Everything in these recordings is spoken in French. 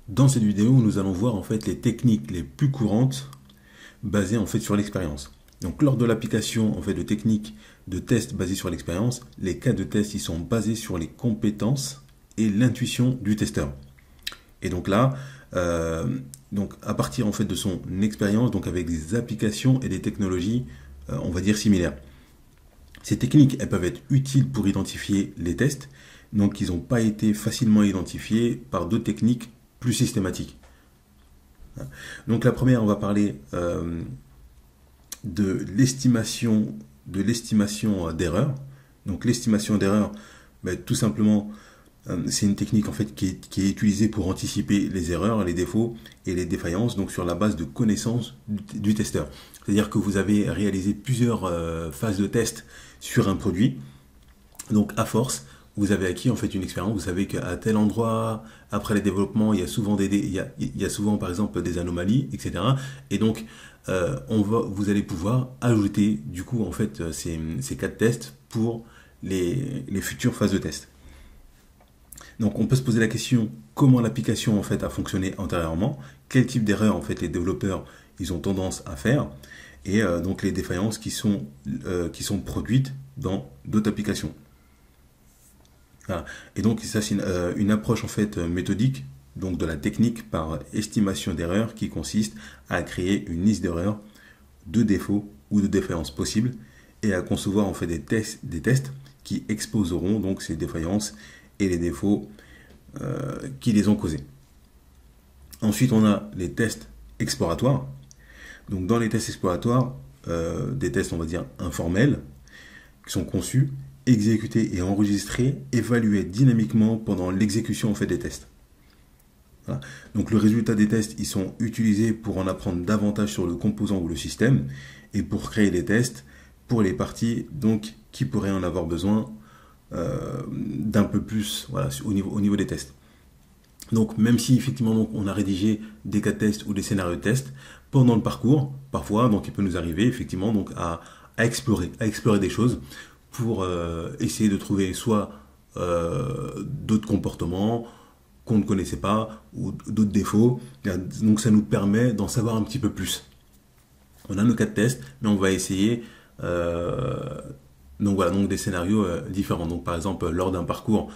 Dans cette vidéo, nous allons voir en fait les techniques les plus courantes basées en fait sur l'expérience. Donc lors de l'application en fait de techniques de test basées sur l'expérience, les cas de test ils sont basés sur les compétences et l'intuition du testeur. Et donc là, donc à partir en fait de son expérience, donc avec des applications et des technologies, on va dire similaires. Ces techniques, elles peuvent être utiles pour identifier les tests, donc ils n'ont pas été facilement identifiés par d'autres techniques plus systématiques. Donc la première, on va parler de l'estimation d'erreur. Donc l'estimation d'erreur, tout simplement, c'est une technique en fait qui est utilisée pour anticiper les erreurs, les défauts et les défaillances, donc sur la base de connaissances du testeur. C'est-à-dire que vous avez réalisé plusieurs phases de test sur un produit, donc à force, vous avez acquis en fait une expérience. Vous savez qu'à tel endroit, après les développements, il y a souvent il y a souvent par exemple des anomalies, etc. Et donc vous allez pouvoir ajouter du coup en fait ces cas de test pour les futures phases de test. Donc on peut se poser la question comment l'application en fait a fonctionné antérieurement, quel type d'erreur en fait les développeurs ils ont tendance à faire, et donc les défaillances qui sont produites dans d'autres applications. Voilà. Et donc ça c'est une approche en fait méthodique donc de la technique par estimation d'erreur qui consiste à créer une liste d'erreurs, de défauts ou de défaillances possibles et à concevoir en fait des tests qui exposeront donc ces défaillances et les défauts qui les ont causés. Ensuite on a les tests exploratoires. Donc dans les tests exploratoires, des tests on va dire informels qui sont conçus, exécuter et enregistrer, évaluer dynamiquement pendant l'exécution en fait des tests. Voilà. Donc le résultat des tests, ils sont utilisés pour en apprendre davantage sur le composant ou le système et pour créer des tests pour les parties donc qui pourraient en avoir besoin d'un peu plus voilà, au niveau des tests. Donc même si effectivement donc, on a rédigé des cas de test ou des scénarios de test pendant le parcours, parfois donc il peut nous arriver effectivement donc à explorer des choses pour essayer de trouver soit d'autres comportements qu'on ne connaissait pas ou d'autres défauts. Donc ça nous permet d'en savoir un petit peu plus. On a nos cas de test, mais on va essayer donc voilà donc des scénarios différents. Donc par exemple lors d'un parcours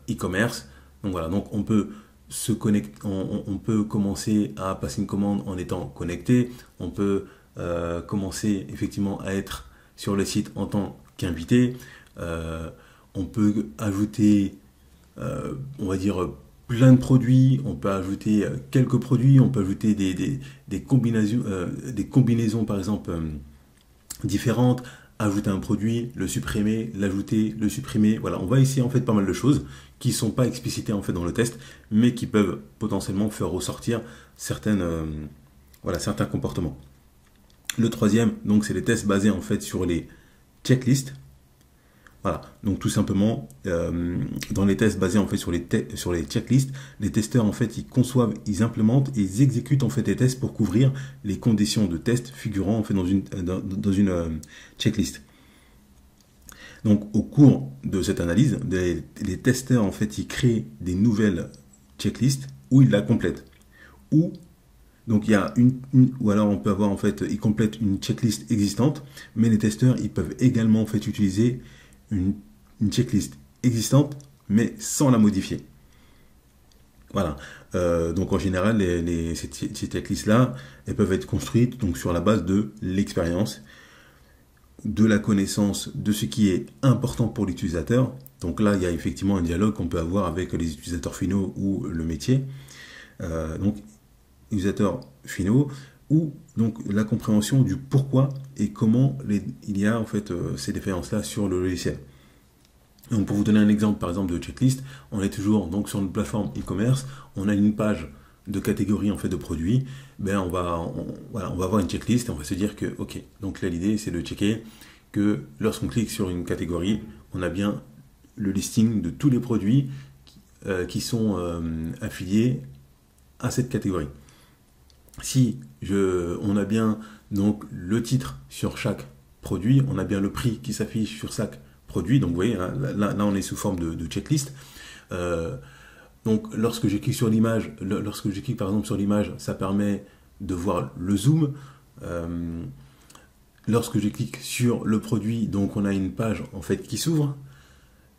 e-commerce, donc voilà donc on peut se connecter, on peut commencer à passer une commande en étant connecté. On peut commencer effectivement à être sur le site en tant qu'invité. On peut ajouter, on va dire, plein de produits. On peut ajouter quelques produits. On peut ajouter des combinaisons, par exemple, différentes. Ajouter un produit, le supprimer, l'ajouter, le supprimer. Voilà, on va essayer en fait pas mal de choses qui ne sont pas explicitées en fait dans le test, mais qui peuvent potentiellement faire ressortir certains comportements. Le troisième, donc, c'est les tests basés en fait sur les checklists. Voilà, donc tout simplement, dans les tests basés en fait sur les checklists, les testeurs en fait ils conçoivent, ils implémentent et ils exécutent en fait des tests pour couvrir les conditions de test figurant en fait dans une checklist. Donc au cours de cette analyse, les testeurs en fait ils créent des nouvelles checklists où ils la complètent. Donc il y a ou alors on peut avoir en fait, ils complètent une checklist existante, mais les testeurs ils peuvent également en fait utiliser une checklist existante, mais sans la modifier. Voilà. Donc en général, ces checklists-là, elles peuvent être construites donc sur la base de l'expérience, de la connaissance de ce qui est important pour l'utilisateur. Donc là, il y a effectivement un dialogue qu'on peut avoir avec les utilisateurs finaux ou le métier. Donc utilisateurs finaux, ou donc la compréhension du pourquoi et comment il y a en fait ces défaillances-là sur le logiciel. Donc pour vous donner un exemple par exemple de checklist, on est toujours donc sur une plateforme e-commerce, on a une page de catégorie en fait de produits, on va avoir une checklist et on va se dire que ok, donc là l'idée c'est de checker que lorsqu'on clique sur une catégorie, on a bien le listing de tous les produits qui sont affiliés à cette catégorie. Si on a bien donc le titre sur chaque produit, on a bien le prix qui s'affiche sur chaque produit, donc vous voyez, hein, là on est sous forme de checklist. Donc lorsque je clique sur l'image, lorsque je clique par exemple sur l'image, ça permet de voir le zoom. Euh, Lorsque je clique sur le produit, donc on a une page en fait qui s'ouvre.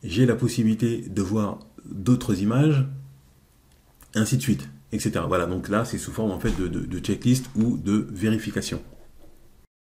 J'ai la possibilité de voir d'autres images, ainsi de suite, etc. Voilà, donc là c'est sous forme en fait de checklist ou de vérification.